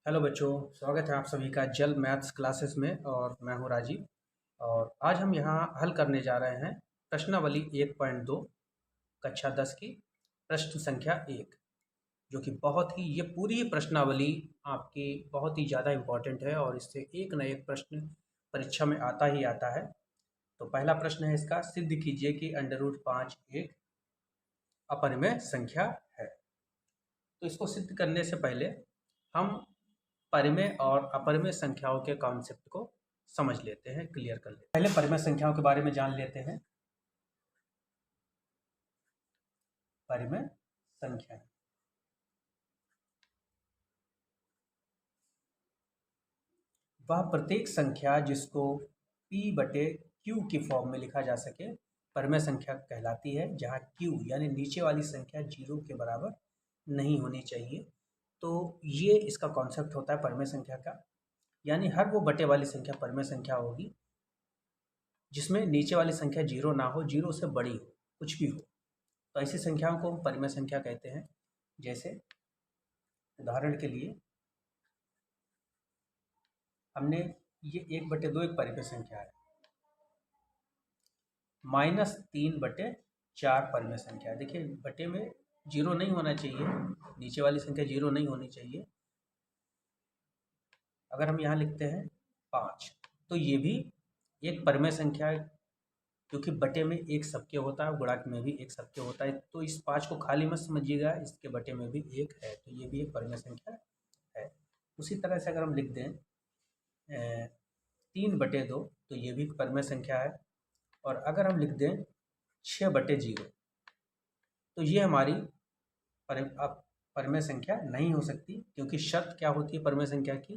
Hello बच्चों, स्वागत है आप सभी का जल मैथ्स क्लासेस में। और मैं हूं राजीव। और आज हम यहां हल करने जा रहे हैं प्रश्नावली 1.2 कक्षा 10 की प्रश्न संख्या 1, जो कि बहुत ही ये पूरी प्रश्नावली आपकी बहुत ही ज़्यादा इम्पोर्टेंट है और इससे एक न एक प्रश्न परीक्षा में आता ही आता है। तो पहला प्रश्न है इसका, सिद्ध कीजिए कि √5 एक अपरिमेय संख्या है। तो इसको सिद्ध करने से पहले हम परिमेय और अपरिमेय संख्याओं के कॉन्सेप्ट को समझ लेते हैं, क्लियर कर लेते हैं। पहले परिमेय संख्याओं के बारे में जान लेते हैं। परिमेय संख्या वह प्रत्येक संख्या जिसको p/q की फॉर्म में लिखा जा सके परिमेय संख्या कहलाती है, जहाँ q यानी नीचे वाली संख्या 0 के बराबर नहीं होनी चाहिए। तो ये इसका कॉन्सेप्ट होता है परिमेय संख्या का, यानी हर वो बटे वाली संख्या परिमेय संख्या होगी जिसमें नीचे वाली संख्या 0 ना हो, 0 से बड़ी हो, कुछ भी हो। तो ऐसी संख्याओं को हम परिमेय संख्या कहते हैं। जैसे उदाहरण के लिए हमने ये 1/2 एक परिमेय संख्या है, -3/4 परिमेय संख्या है। देखिए बटे में 0 नहीं होना चाहिए, नीचे वाली संख्या 0 नहीं होनी चाहिए। अगर हम यहाँ लिखते हैं 5, तो ये भी एक परिमेय संख्या है, क्योंकि बटे में एक सबके होता है, गुणक में भी एक सबके होता है। तो इस 5 को खाली मत समझिएगा, इसके बटे में भी एक है, तो ये भी एक परिमेय संख्या है। उसी तरह से अगर हम लिख दें 3/2, तो ये भी परिमेय संख्या है। और अगर हम लिख दें 6/0, तो ये हमारी परिमेय संख्या नहीं हो सकती, क्योंकि शर्त क्या होती है परिमेय संख्या की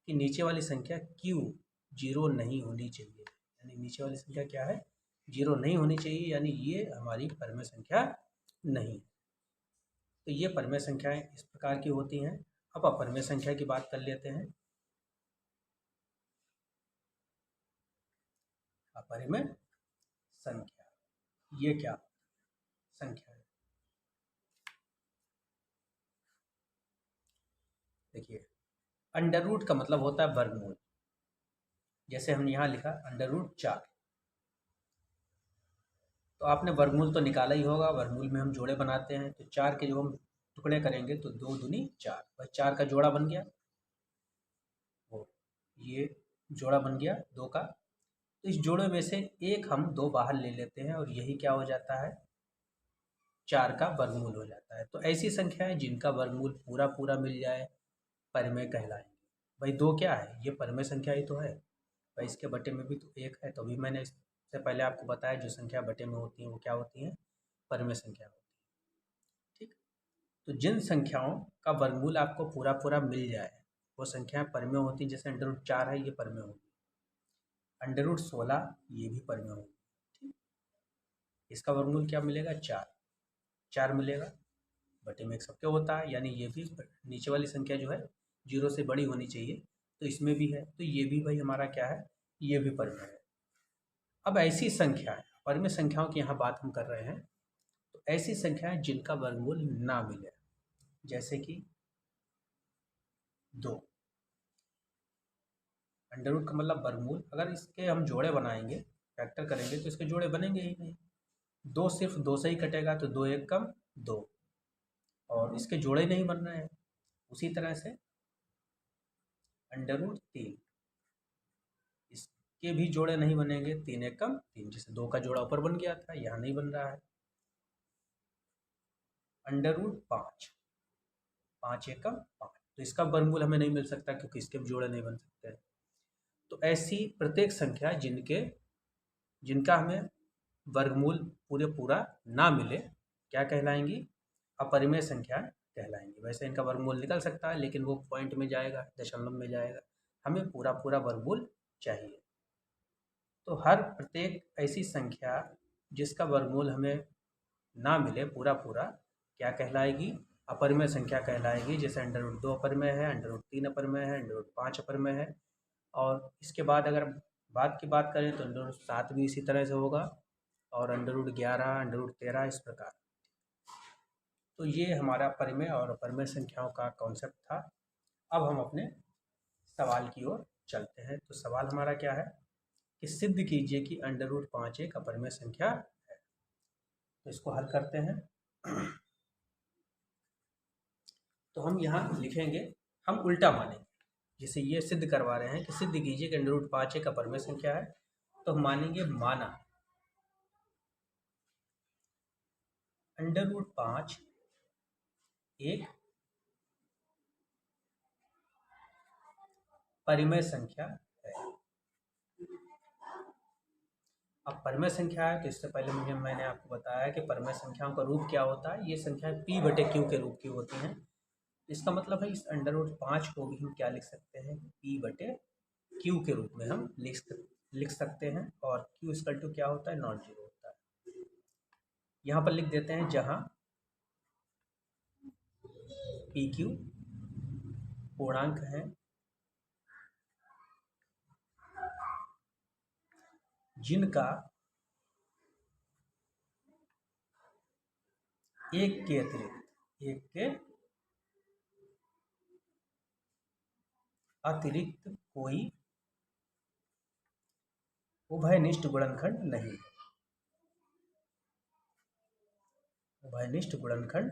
कि नीचे वाली संख्या q 0 नहीं होनी चाहिए। यानी नीचे वाली संख्या क्या है, 0 नहीं होनी चाहिए, यानी ये हमारी परिमेय संख्या नहीं। तो ये परिमेय संख्याएं इस प्रकार की होती हैं। अब अपरिमेय संख्या की बात कर लेते हैं। अपरिमेय संख्या ये क्या संख्या है? देखिए, अंडर रूट का मतलब होता है वर्गमूल। जैसे हमने यहाँ लिखा √4, तो आपने वर्गमूल तो निकाला ही होगा। वर्गमूल में हम जोड़े बनाते हैं, तो 4 के जो हम टुकड़े करेंगे तो 2 दूनी 4, बस 4 का जोड़ा बन गया। वो ये जोड़ा बन गया 2 का। तो इस जोड़े में से एक हम 2 बाहर ले लेते हैं और यही क्या हो जाता है, 4 का वर्गमूल हो जाता है। तो ऐसी संख्याएं जिनका वर्गमूल पूरा पूरा मिल जाए परिमेय कहलाएंगे। भाई 2 क्या है, ये परिमेय संख्या ही तो है भाई, इसके बटे में भी तो 1 है। तो अभी मैंने इससे पहले आपको बताया जो संख्या बटे में होती हैं वो क्या होती हैं, परिमेय संख्या होती है। ठीक, तो जिन संख्याओं का वर्गमूल आपको पूरा पूरा मिल जाए वो संख्याएं परिमेय होती हैं। जैसे √4 है, ये परिमेय होगी। √16 ये भी परिमेय होगी। ठीक, इसका वर्गमूल क्या मिलेगा, 4, 4 मिलेगा। बटे में एक सबके होता है, यानी ये भी नीचे वाली संख्या जो है 0 से बड़ी होनी चाहिए, तो इसमें भी है। तो ये भी भाई हमारा क्या है, ये भी परिमेय है। अब ऐसी संख्याएं, परिमेय संख्याओं की यहाँ बात हम कर रहे हैं, तो ऐसी संख्याएं जिनका वर्गमूल ना मिले, जैसे कि 2। अंडर रूट का मतलब वर्गमूल, अगर इसके हम जोड़े बनाएंगे, फैक्टर करेंगे, तो इसके जोड़े बनेंगे ही नहीं। 2 सिर्फ 2 से ही कटेगा, तो 2 1 कम 2, और इसके जोड़े नहीं बन रहे हैं। उसी तरह से √3, इसके भी जोड़े नहीं बनेंगे। 3 1 कम 3, जैसे 2 का जोड़ा ऊपर बन गया था, यहाँ नहीं बन रहा है। √5, 5 1 कम 5, तो इसका वर्गमूल हमें नहीं मिल सकता, क्योंकि इसके भी जोड़े नहीं बन सकते। तो ऐसी प्रत्येक संख्या जिनका हमें वर्गमूल पूरा ना मिले क्या कहलाएंगी, अपरिमेय संख्या कहलाएंगी। वैसे इनका वर्गमूल निकल सकता है, लेकिन वो पॉइंट में जाएगा, दशमलव में जाएगा। हमें पूरा पूरा वर्गमूल चाहिए। तो हर प्रत्येक ऐसी संख्या जिसका वर्गमूल हमें ना मिले पूरा पूरा क्या कहलाएगी, अपरिमेय संख्या कहलाएगी। जैसे √2 अपरिमेय है, √3 अपरिमेय है, √5 अपरिमेय है। और इसके बाद अगर बाद की बात करें तो √7 भी इसी तरह से होगा, और √11, √13, इस प्रकार। तो ये हमारा परिमेय और अपरिमेय संख्याओं का कॉन्सेप्ट था। अब हम अपने सवाल की ओर चलते हैं। तो सवाल हमारा क्या है कि सिद्ध कीजिए कि √5 एक अपरिमेय संख्या है। तो इसको हल करते हैं। तो हम यहाँ लिखेंगे, हम उल्टा मानेंगे, जैसे ये सिद्ध करवा रहे हैं कि सिद्ध कीजिए कि √5 एक अपरिमेय संख्या है, तो हम मानेंगे माना √5 एक परिमेय संख्या है। अब परिमेय संख्या है तो इससे पहले मैंने आपको बताया कि परिमेय संख्याओं का रूप क्या होता है। ये संख्याएं p/q के रूप की होती हैं। इसका मतलब है इस √5 को भी हम क्या लिख सकते हैं, p/q के रूप में हम लिख सकते हैं। और q = क्या होता है, नॉन जीरो होता है। यहाँ पर लिख देते हैं जहाँ pq पूर्णांक है जिनका एक के अतिरिक्त कोई उभयनिष्ठ गुणनखंड नहीं है। उभयनिष्ठ गुणनखंड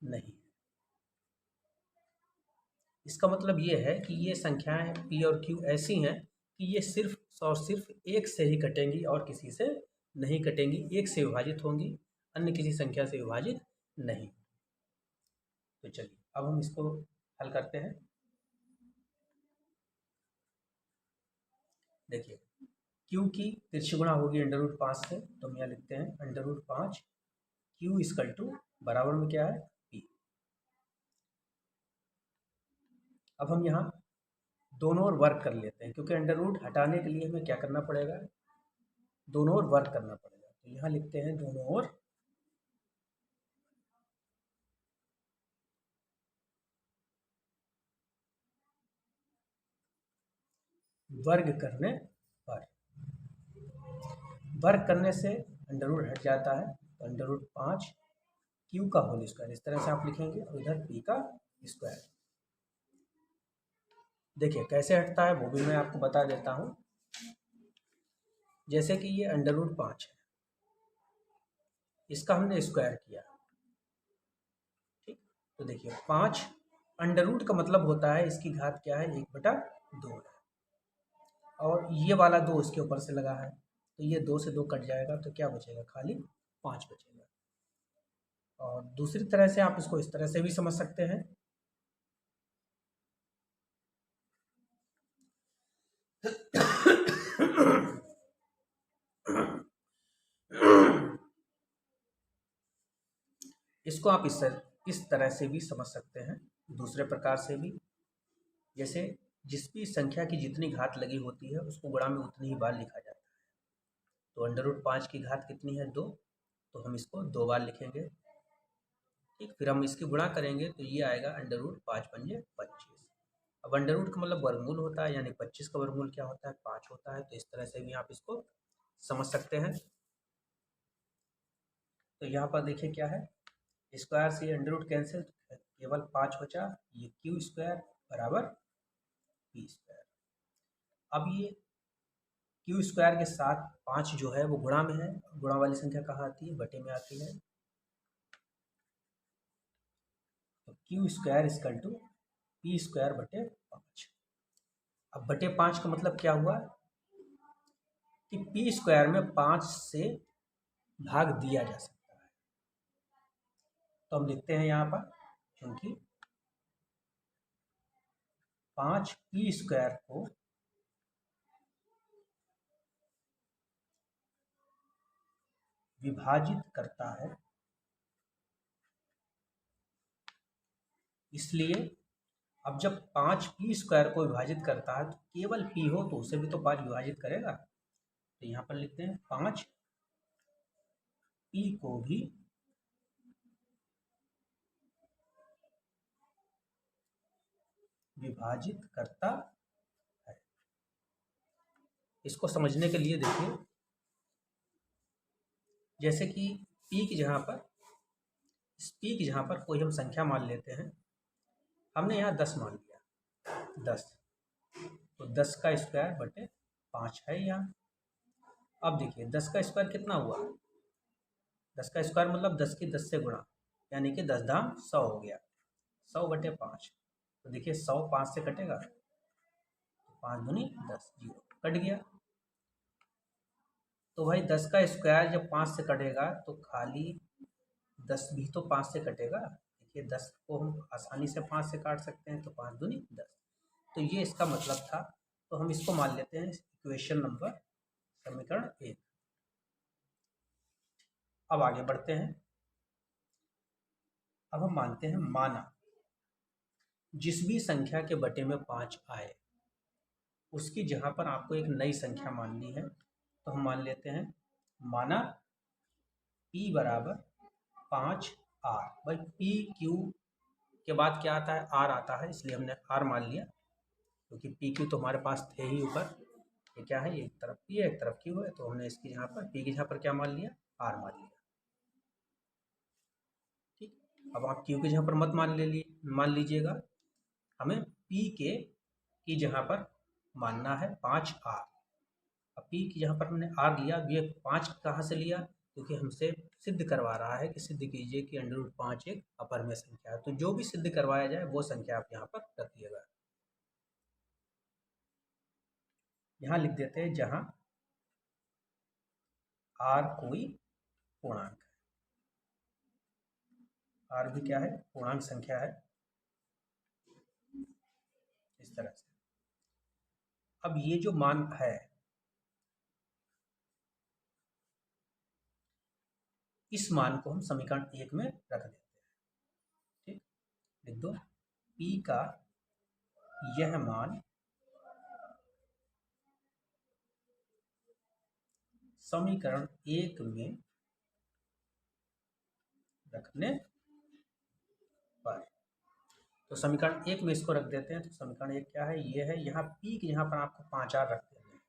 नहीं। इसका मतलब ये है कि ये संख्याएं p और q ऐसी हैं कि ये सिर्फ और सिर्फ एक से ही कटेंगी और किसी से नहीं कटेंगी, एक से विभाजित होंगी, अन्य किसी संख्या से विभाजित नहीं। तो चलिए अब हम इसको हल करते हैं। देखिए q की तिरछी गुणा होगी √5 से, तो हम यहाँ लिखते हैं √5 q बराबर में क्या है, p। अब हम यहाँ दोनों ओर वर्क कर लेते हैं, क्योंकि अंडर हटाने के लिए हमें क्या करना पड़ेगा, दोनों ओर वर्क करना पड़ेगा। तो यहाँ लिखते हैं दोनों ओर वर्ग करने पर, वर्ग करने से अंडर हट जाता है, तो √5 q का होल स्क्वायर इस तरह से आप लिखेंगे और इधर p का स्क्वायर। देखिए कैसे हटता है वो भी मैं आपको बता देता हूँ। जैसे कि ये √5 है, इसका हमने स्क्वायर किया, ठीक। तो देखिए 5 अंडर का मतलब होता है इसकी घात क्या है, 1/2 है, और ये वाला 2 इसके ऊपर से लगा है, तो ये 2 से 2 कट जाएगा, तो क्या बचेगा, खाली 5 बचेगा। और दूसरी तरह से आप इसको इस तरह से भी समझ सकते हैं। इसको आप इस तरह से भी समझ सकते हैं, दूसरे प्रकार से भी। जैसे जिस भी संख्या की जितनी घात लगी होती है उसको गुणा में उतनी ही बार लिखा जाता है। तो √5 की घात कितनी है, 2, तो हम इसको 2 बार लिखेंगे, ठीक। फिर हम इसकी गुणा करेंगे तो ये आएगा √5 × 25। अब अंडर का मतलब वर्गमूल होता है, यानी 25 का वर्गमूल क्या होता है, 5 होता है। तो इस तरह से भी आप इसको समझ सकते हैं। तो यहाँ पर देखिए क्या है, स्क्वायर से अंडर कैंसिल, केवल 5 बचा, ये q² बराबर p²। अब ये q² के साथ 5 जो है वो गुणा में है, गुणा वाली संख्या कहाँ आती है, बटे में आती है। तो q² p²/5। अब बटे 5 का मतलब क्या हुआ कि p² में 5 से भाग दिया जा सकता है। तो हम लिखते हैं यहाँ पर, क्योंकि 5 p² को विभाजित करता है, इसलिए अब जब 5 p² को विभाजित करता है तो केवल p हो तो उसे भी तो 5 विभाजित करेगा। तो यहाँ पर लिखते हैं 5 p को भी विभाजित करता है। इसको समझने के लिए देखिए, जैसे कि p की जगह पर इस पी की जहाँ पर कोई हम संख्या मान लेते हैं, हमने यहाँ 10 मान लिया, 10, तो 10 का स्क्वायर बटे 5 है यहाँ। अब देखिए 10 का स्क्वायर कितना हुआ, 10 का स्क्वायर मतलब 10 की 10 से गुणा, यानी कि 10 धाम 100 हो गया, 100 बटे 5। तो देखिए 100 5 से कटेगा, 5 दूनी 10, 0 कट गया। तो भाई 10 का स्क्वायर जब 5 से कटेगा तो खाली 10 भी तो 5 से कटेगा। देखिए 10 को हम आसानी से 5 से काट सकते हैं, तो 5 दूनी 10। तो ये इसका मतलब था। तो हम इसको मान लेते हैं इक्वेशन नंबर, समीकरण 1। अब आगे बढ़ते हैं। अब हम मानते हैं माना जिस भी संख्या के बटे में 5 आए उसकी जहाँ पर आपको एक नई संख्या माननी है, तो हम मान लेते हैं माना P बराबर 5R। भाई P Q के बाद क्या आता है, R आता है, इसलिए हमने R मान लिया, क्योंकि P Q तो हमारे पास थे ही ऊपर। ये क्या है, एक तरफ P है एक तरफ Q है, तो हमने इसकी यहाँ पर P की जहाँ पर क्या मान लिया, R मान लिया। ठीक, अब आप Q की जहाँ पर मत मान लीजिएगा, हमें P के की जहाँ पर मानना है 5R। अब P की जहाँ पर हमने R लिया, ये 5 कहाँ से लिया, क्योंकि हमसे सिद्ध करवा रहा है कि सिद्ध कीजिए कि √5 एक अपरिमेय संख्या है। तो जो भी सिद्ध करवाया जाए वो संख्या आप यहाँ पर रखिएगा। यहाँ लिख देते हैं जहाँ R कोई पूर्णांक है, R भी क्या है, पूर्णांक संख्या है, इस तरह से। अब ये जो मान है, इस मान को हम समीकरण 1 में रख देते हैं। ठीक, लिख दो P का यह मान समीकरण 1 में रखने पर, तो समीकरण 1 में इसको रख देते हैं। तो समीकरण 1 क्या है, ये है, यहाँ P की यहाँ पर आपको 5R रख देते हैं,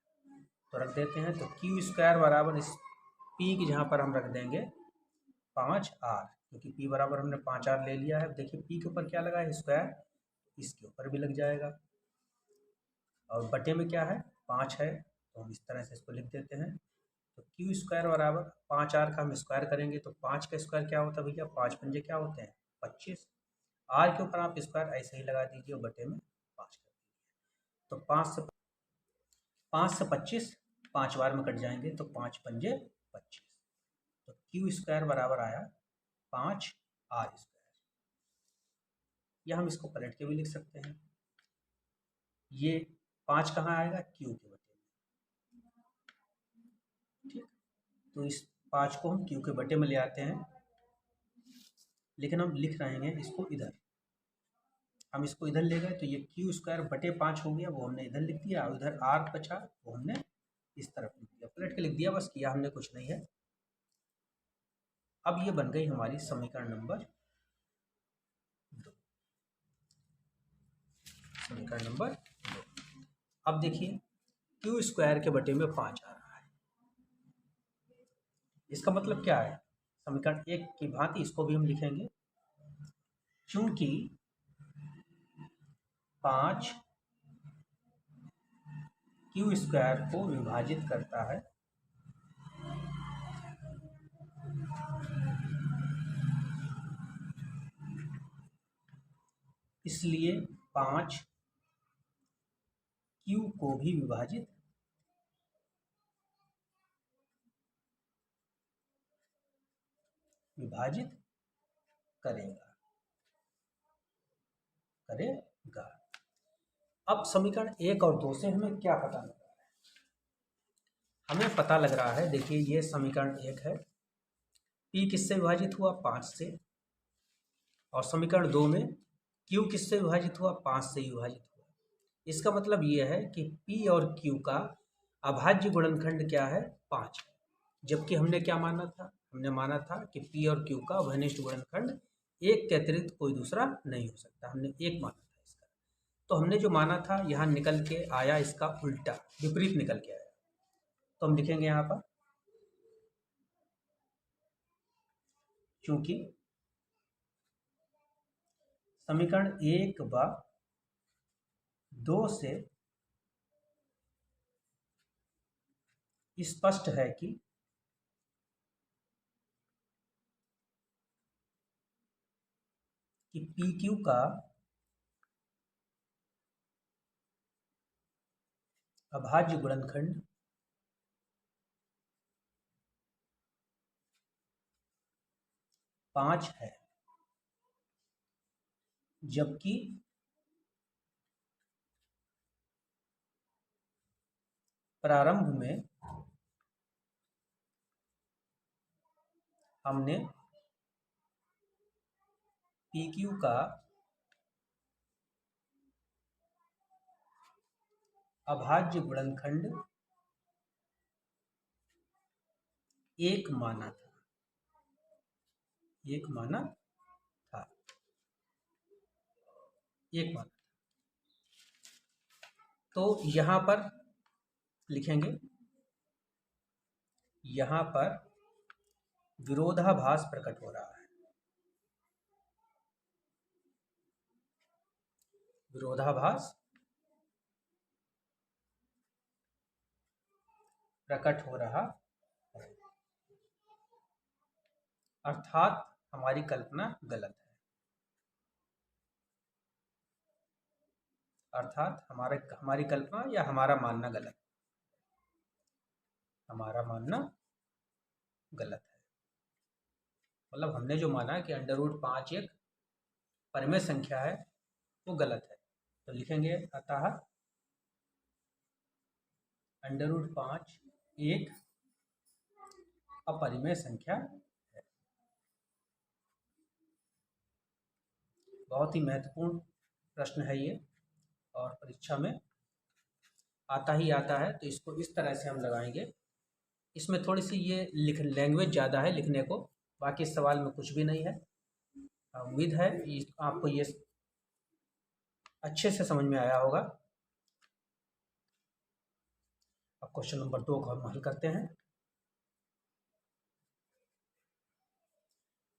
तो रख देते हैं। तो Q स्क्वायर बराबर इस P की जहाँ पर हम रख देंगे 5R, क्योंकि P बराबर हमने 5R ले लिया है। देखिए P के ऊपर क्या लगा है, स्क्वायर, इसके ऊपर भी लग जाएगा, और बटे में क्या है, 5 है, तो हम इस तरह से इसको लिख देते हैं। तो Q स्क्वायर बराबर 5R का हम स्क्वायर करेंगे, तो 5 का स्क्वायर क्या होता है भैया, 5 पंजे क्या होते हैं, 25। R के ऊपर आप स्क्वायर ऐसे ही लगा दीजिए और बटे में 5 कर दीजिए। तो 5 से 25 5 बार में कट जाएंगे, तो 5 पंजे 25। तो Q स्क्वायर बराबर आया 5R स्क्वायर, या हम इसको पलट के भी लिख सकते हैं। ये 5 कहाँ आएगा, Q के बटे में। ठीक, तो इस 5 को हम Q के बटे में ले आते हैं, लेकिन हम लिख रहे हैं इसको इधर। हम इसको इधर ले गए तो ये Q स्क्वायर बटे 5 हो गया, वो हमने इधर लिख दिया, और इधर R बचा वो हमने इस तरफ लिख दिया, पलट के लिख दिया, बस किया हमने कुछ नहीं है। अब ये बन गई हमारी समीकरण नंबर 2, समीकरण नंबर 2। अब देखिए Q स्क्वायर के बटे में 5 आ रहा है, इसका मतलब क्या है, समीकरण 1 की भांति इसको भी हम लिखेंगे, चूंकि 5 Q स्क्वायर को विभाजित करता है, इसलिए 5 Q को भी विभाजित करेगा। अब समीकरण 1 और 2 से हमें क्या पता लग रहा है, हमें पता लग रहा है, देखिए ये समीकरण 1 है, P किससे विभाजित हुआ, 5 से, और समीकरण 2 में Q किससे विभाजित हुआ, 5 से विभाजित हुआ। इसका मतलब ये है कि P और Q का अभाज्य गुणनखंड क्या है, 5 है। जबकि हमने क्या माना था, हमने माना था कि P और Q का उभयनिष्ठ गुणनखंड 1 के अतिरिक्त कोई दूसरा नहीं हो सकता, हमने 1 माना था इसका। तो हमने जो माना था यहाँ निकल के आया इसका उल्टा, विपरीत निकल के आया। तो हम लिखेंगे यहाँ पर, चूंकि समीकरण 1/2 से स्पष्ट है कि पी क्यू का अभाज्य गुणनखंड पांच है, जबकि प्रारंभ में हमने पी क्यू का अभाज्य गुणनखंड एक माना था, एक माना था। तो यहां पर लिखेंगे, यहां पर विरोधाभास प्रकट हो रहा है, विरोधाभास प्रकट हो रहा है, अर्थात हमारी कल्पना गलत है, अर्थात हमारी कल्पना या हमारा मानना गलत, हमारा मानना गलत है। मतलब हमने जो माना कि √5 एक परिमेय संख्या है वो गलत है। तो लिखेंगे अतः √5 एक अपरिमेय संख्या है। बहुत ही महत्वपूर्ण प्रश्न है ये और परीक्षा में आता ही आता है, तो इसको इस तरह से हम लगाएंगे। इसमें थोड़ी सी ये लैंग्वेज ज़्यादा है लिखने को, बाकी सवाल में कुछ भी नहीं है। उम्मीद है आपको ये अच्छे से समझ में आया होगा। अब क्वेश्चन नंबर 2 को हम हल करते हैं।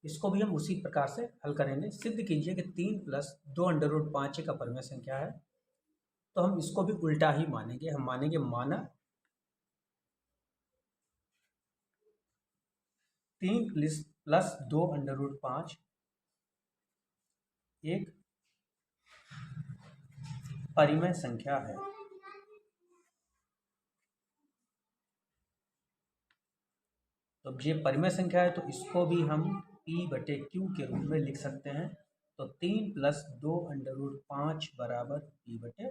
इसको भी हम उसी प्रकार से हल करेंगे। सिद्ध कीजिए कि 3 + 2 √5 एक अपरिमेय संख्या है। तो हम इसको भी उल्टा ही मानेंगे, हम मानेंगे माना 3 + 2 √5 एक परिमेय संख्या है। तो ये परिमेय संख्या है, तो इसको भी हम P/Q के रूप में लिख सकते हैं। तो 3 + 2 √5 बराबर P/Q।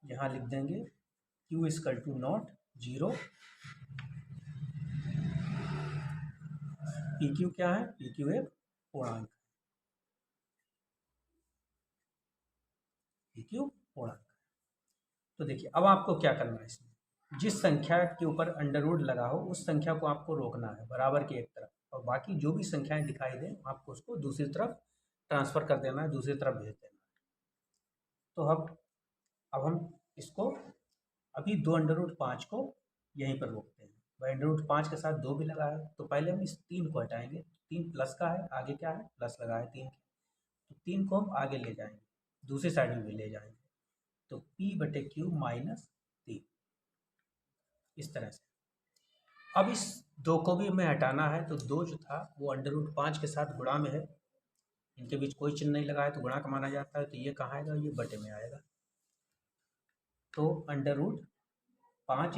यहाँ लिख देंगे Q = 0। PQ क्या है? PQ एक पूर्णांक, PQ पूर्णांक। तो देखिए अब आपको क्या करना है, इसमें जिस संख्या के ऊपर अंडर लगा हो उस संख्या को आपको रोकना है बराबर की एक तरफ, और बाकी जो भी संख्याएं दिखाई दें आपको उसको दूसरी तरफ ट्रांसफ़र कर देना है, दूसरी तरफ भेज देना है। तो अब हम इसको अभी 2 √5 को यहीं पर रोकते हैं। भाई √5 के साथ 2 भी लगा है, तो पहले हम इस 3 को हटाएंगे। 3 प्लस का है, आगे क्या है? प्लस लगा है 3 के, तो 3 को हम आगे ले जाएंगे, दूसरी साइड में भी ले जाएंगे। तो P/Q -3 इस तरह से। अब इस 2 को भी हमें हटाना है, तो 2 जो था वो √5 के साथ गुणा में है, इनके बीच कोई चिन्ह नहीं लगा है तो गुणा का माना जाता है। तो ये कहाँ आएगा? ये बटे में आएगा। तो √5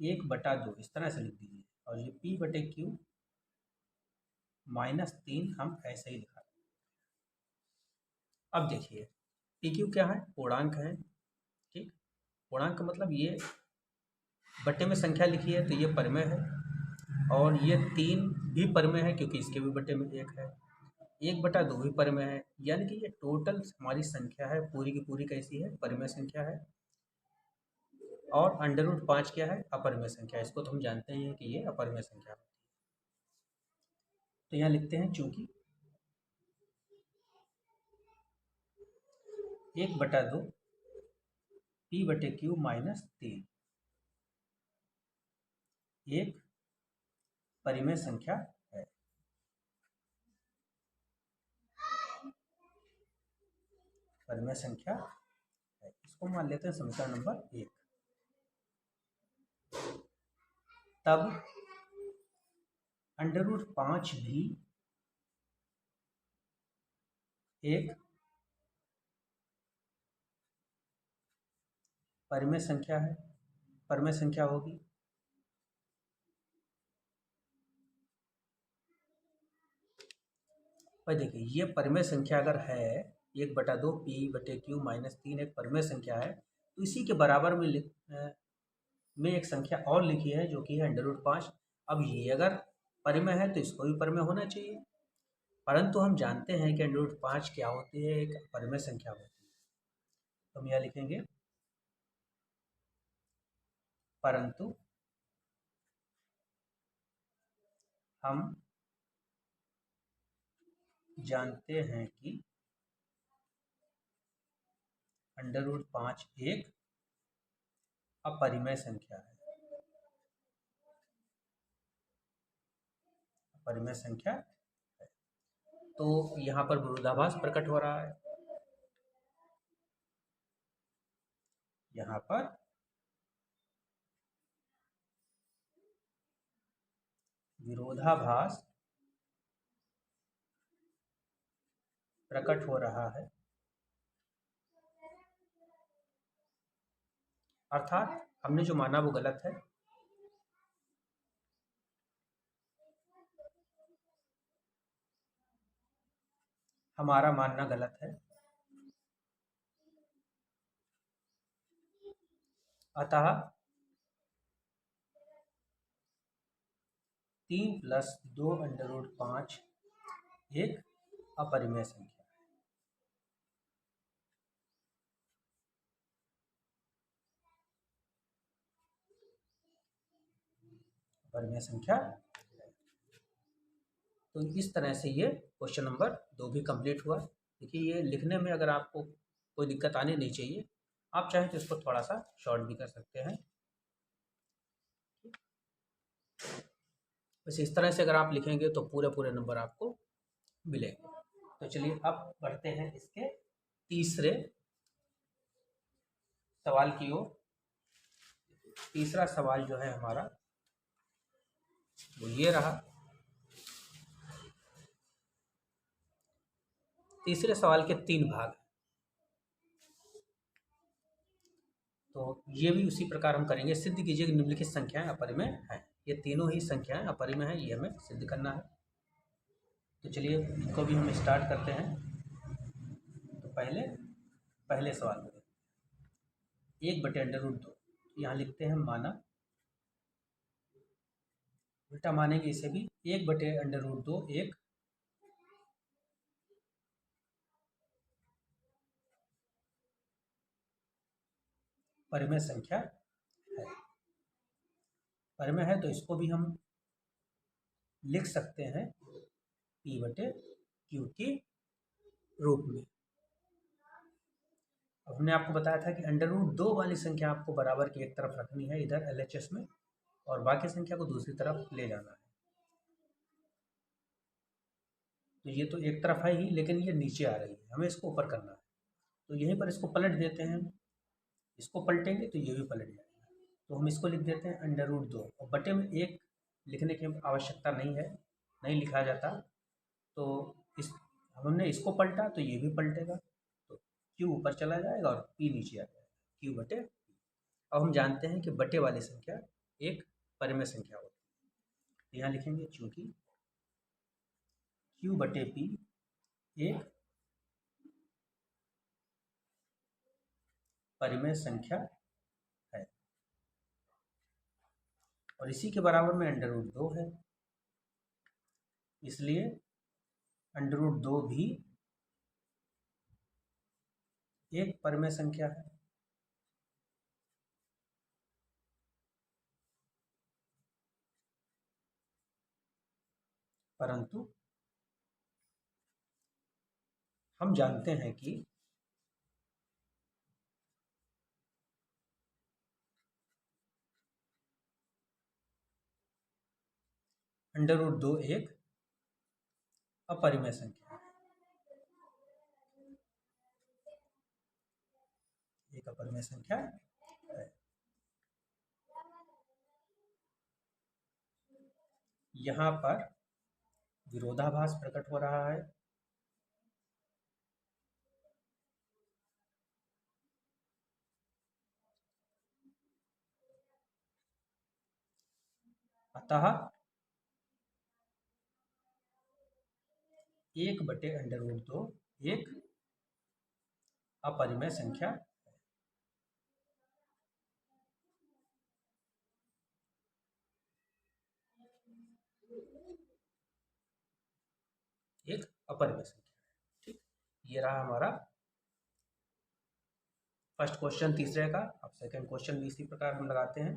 = 1/2 इस तरह से लिख दीजिए, और ये P/Q -3 हम ऐसे ही लिखा। अब देखिए PQ क्या है? पूर्णांक है, ठीक। पूर्णांक का मतलब ये बटे में संख्या लिखी है तो ये परिमेय है, और ये 3 भी परिमेय है क्योंकि इसके भी बटे में 1 है। 1/2 भी परिमेय है, यानी कि ये टोटल हमारी संख्या है पूरी की पूरी कैसी है? परिमेय संख्या है। और √5 क्या है? अपरिमेय संख्या। इसको तो हम जानते हैं कि ये अपरिमेय संख्या है। तो यहाँ लिखते हैं चूंकि 1/2 P/Q -3 एक परिमेय संख्या है। परिमेय संख्या है, इसको मान लेते हैं समीकरण नंबर 1। तब √5 भी एक परिमेय संख्या है, परिमेय संख्या होगी। भाई देखिए, ये परिमेय संख्या अगर है 1/2 p/q - 3 एक परिमेय संख्या है, तो इसी के बराबर में एक संख्या और लिखी है जो कि है √5। अब ये अगर परिमेय है तो इसको भी परिमेय होना चाहिए, परंतु हम जानते हैं कि √5 क्या होती है, एक परिमेय संख्या होती है। तो हम यह लिखेंगे परंतु हम जानते हैं कि √5 एक अपरिमेय संख्या है। अपरिमेय संख्या है। तो यहाँ पर विरोधाभास प्रकट हो रहा है। यहाँ पर विरोधाभास प्रकट हो रहा है, अर्थात हमने जो माना वो गलत है। हमारा मानना गलत है, अतः 3 + 2 √5 एक अपरिमेय संख्या है। अपरिमेय संख्या। तो इस तरह से ये क्वेश्चन नंबर 2 भी कंप्लीट हुआ। देखिए, ये लिखने में अगर आपको कोई दिक्कत आनी नहीं चाहिए, आप चाहें तो इसको थोड़ा सा शॉर्ट भी कर सकते हैं। बस इस तरह से अगर आप लिखेंगे तो पूरे पूरे नंबर आपको मिलेंगे। तो चलिए अब बढ़ते हैं इसके तीसरे सवाल की ओर। तीसरा सवाल जो है हमारा वो ये रहा। तीसरे सवाल के 3 भाग, तो ये भी उसी प्रकार हम करेंगे। सिद्ध कीजिए कि निम्नलिखित संख्याएं अपरिमेय हैं। ये तीनों ही संख्याएं अपरिमेय हैं, ये हमें सिद्ध करना है। तो चलिए इनको भी हम स्टार्ट करते हैं। तो पहले सवाल में 1/√2 यहाँ लिखते हैं माना, उल्टा मानेंगे इसे भी। 1/√2 एक परिमेय संख्या है। परिमेय है तो इसको भी हम लिख सकते हैं p/q के रूप में। अब हमने आपको बताया था कि √2 वाली संख्या आपको बराबर की एक तरफ रखनी है इधर LHS में, और बाकी संख्या को दूसरी तरफ ले जाना है। तो ये तो एक तरफ है ही, लेकिन ये नीचे आ रही है, हमें इसको ऊपर करना है। तो यहीं पर इसको पलट देते हैं। इसको पलटेंगे तो ये भी पलट जाएगा। तो हम इसको लिख देते हैं √2, और बटे में 1 लिखने की आवश्यकता नहीं है, नहीं लिखा जाता। तो इस हमने इसको पलटा तो ये भी पलटेगा, तो q ऊपर चला जाएगा और p नीचे आ जाएगा, q/p। अब हम जानते हैं कि बटे वाली संख्या एक परिमेय संख्या होती है। तो यहाँ लिखेंगे चूंकि q/p एक परिमेय संख्या है, और इसी के बराबर में √2 है, इसलिए √2 भी एक परिमेय संख्या है। परंतु हम जानते हैं कि अंडर रूट 2 एक अपरिमेय संख्या है, एक अपरिमेय संख्या है। यहाँ पर विरोधाभास प्रकट हो रहा है। अतः 1/√2 एक अपरिमेय संख्या है। एक अपरिमेय संख्या है। ठीक, ये रहा हमारा फर्स्ट क्वेश्चन तीसरे का। अब सेकंड क्वेश्चन भी इसी प्रकार हम लगाते हैं,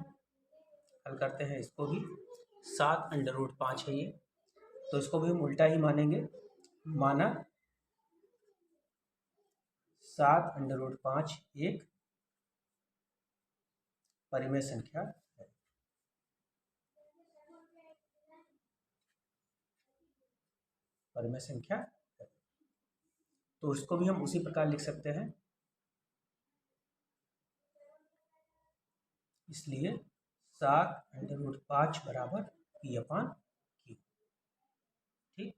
हल करते हैं इसको भी। 7√5 है ये, तो इसको भी हम उल्टा ही मानेंगे। माना 7√5 एक परिमेय संख्या है। परिमेय संख्या है, तो इसको भी हम उसी प्रकार लिख सकते हैं। इसलिए 7√5 बराबर P/Q। ठीक,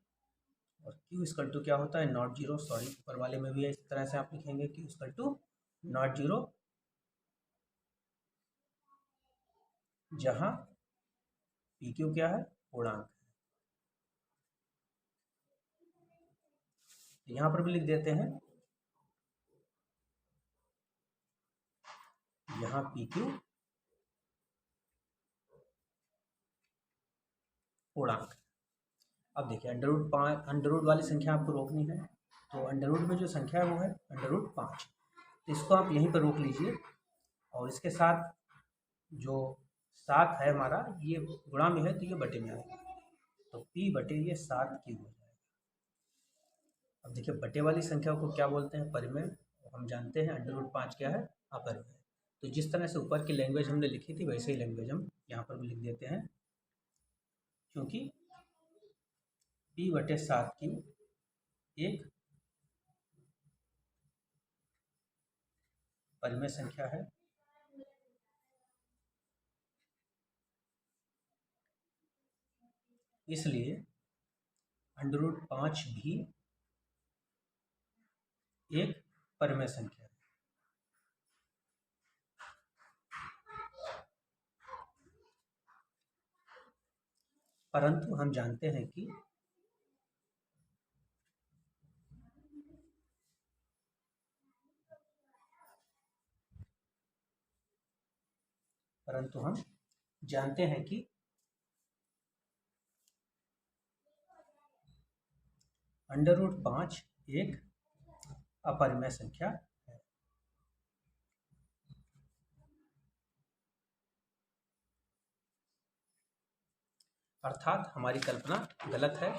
और Q इक्वल टू क्या होता है, नॉट जीरो। सॉरी, ऊपर वाले में भी इस तरह से आप लिखेंगे Q equal to not zero, जहां PQ क्या है, पूर्णांक है। यहाँ पर भी लिख देते हैं, यहाँ PQ पूर्णांक। अब देखिए अंडर रूट वाली संख्या आपको रोकनी है, तो अंडर रूट में जो संख्या है वो है अंडर रूट 5। तो इसको आप यहीं पर रोक लीजिए, और इसके साथ जो 7 है हमारा, ये गुणा में है तो ये बटे में आएगा, तो P/7Q हो जाएगा। अब देखिए बटे वाली संख्या को क्या बोलते हैं, परिमेय। हम जानते हैं अंडर रूट 5 क्या है, अपरिमेय। तो जिस तरह से ऊपर की लैंग्वेज हमने लिखी थी वैसे ही लैंग्वेज हम यहाँ पर भी लिख देते हैं, क्योंकि P/7Q एक परिमेय संख्या है। इसलिए अंडर रूट 5 भी एक परिमेय संख्या है। परंतु हम जानते हैं कि अंडर रूट 5 एक अपरिमेय संख्या है। अर्थात हमारी कल्पना गलत है।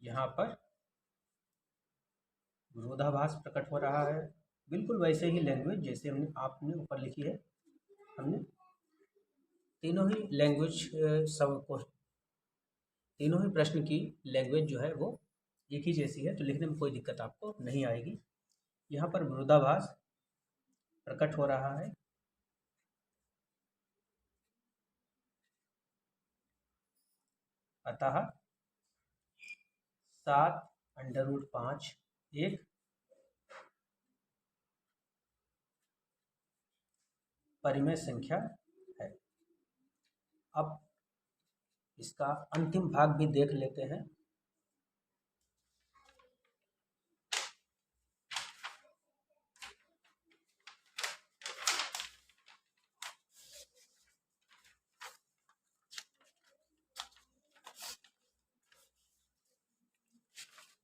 यहाँ पर विरोधाभास प्रकट हो रहा है, बिल्कुल वैसे ही लैंग्वेज जैसे आपने ऊपर लिखी है। हमने तीनों ही लैंग्वेज तीनों ही प्रश्न की लैंग्वेज जो है वो एक ही जैसी है, तो लिखने में कोई दिक्कत आपको नहीं आएगी। यहाँ पर विरोधाभास प्रकट हो रहा है, अतः 7√5 एक परिमेय संख्या है। अब इसका अंतिम भाग भी देख लेते हैं।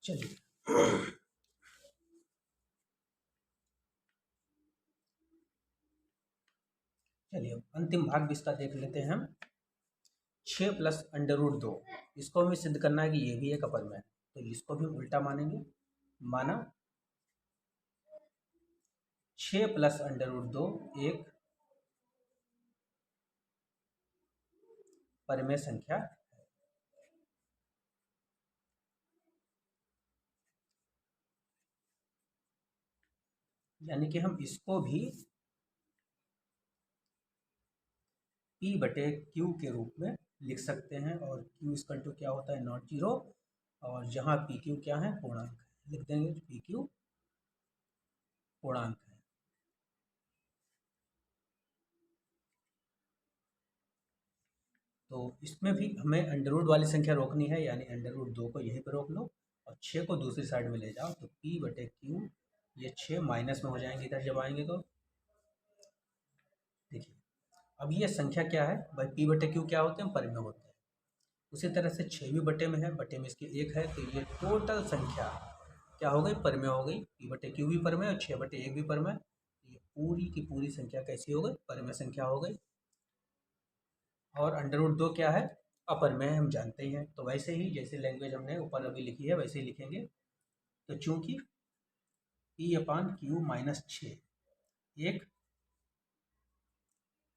चलिए अंतिम भाग भी इसका देख लेते हैं हम। 6 प्लस अंडर रूट 2, इसको हमें सिद्ध करना है कि ये भी एक अपरिमेय है, तो इसको भी उल्टा मानेंगे। माना 6 प्लस अंडर रूट 2 एक परिमेय संख्या है। यानी कि हम इसको भी P बटे Q के रूप में लिख सकते हैं, और Q इसका टू क्या होता है, नॉट जीरो, और जहाँ PQ क्या है, पूर्णांक है, लिख देंगे PQ पूर्णांक है। तो इसमें भी हमें अंडर रूट वाली संख्या रोकनी है, यानी अंडर रूट 2 को यहीं पर रोक लो और 6 को दूसरी साइड में ले जाओ, तो P बटे Q, ये 6 माइनस में हो जाएंगे इधर जब आएंगे तो। देखिए अब ये संख्या क्या है भाई, P बटे Q क्या होते हैं, परिमेय होते हैं। उसी तरह से 6 भी बटे में है, बटे में इसके 1 है, तो ये टोटल संख्या क्या हो गई, परिमेय हो गई। P बटे Q भी परिमेय और 6 बटे 1 भी परिमेय। ये पूरी की पूरी संख्या कैसी हो गई, परिमेय संख्या हो गई। और अंडर रूट 2 क्या है, अपरिमेय, हम जानते ही हैं। तो वैसे ही जैसे लैंग्वेज हमने ऊपर अभी लिखी है वैसे ही लिखेंगे। तो चूंकि P अपान Q माइनस 6 एक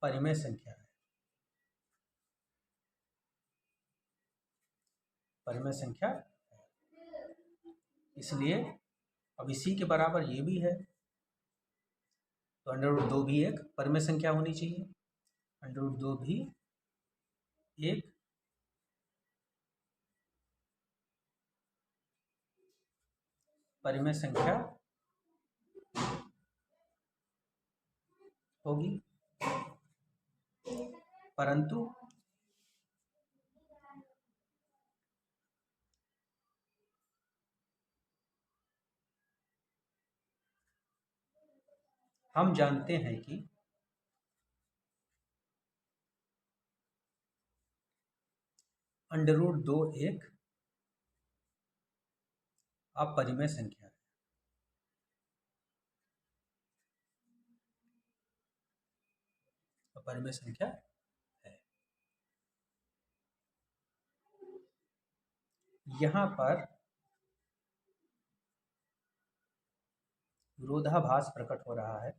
परिमेय संख्या है, परिमेय संख्या, इसलिए अब इसी के बराबर ये भी है, तो अंडर रूट 2 भी एक परिमेय संख्या होनी चाहिए। अंडर रूट 2 भी एक परिमेय संख्या होगी, परंतु हम जानते हैं कि अंडर रूट 2 एक अपरिमेय संख्या है। अपरिमेय संख्या है। यहाँ पर विरोधाभास प्रकट हो रहा है।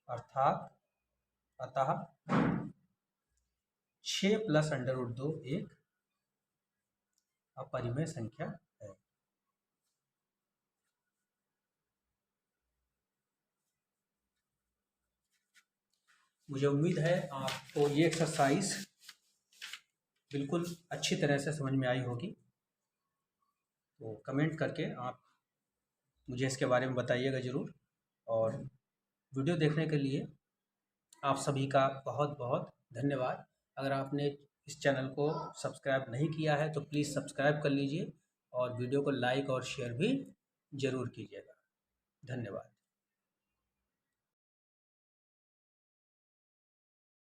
अर्थात अतः 6 प्लस अंडर रूट 2 एक अपरिमेय संख्या है। मुझे उम्मीद है आपको ये एक्सरसाइज बिल्कुल अच्छी तरह से समझ में आई होगी। तो कमेंट करके आप मुझे इसके बारे में बताइएगा ज़रूर। और वीडियो देखने के लिए आप सभी का बहुत बहुत धन्यवाद। अगर आपने इस चैनल को सब्सक्राइब नहीं किया है तो प्लीज़ सब्सक्राइब कर लीजिए, और वीडियो को लाइक और शेयर भी ज़रूर कीजिएगा। धन्यवाद।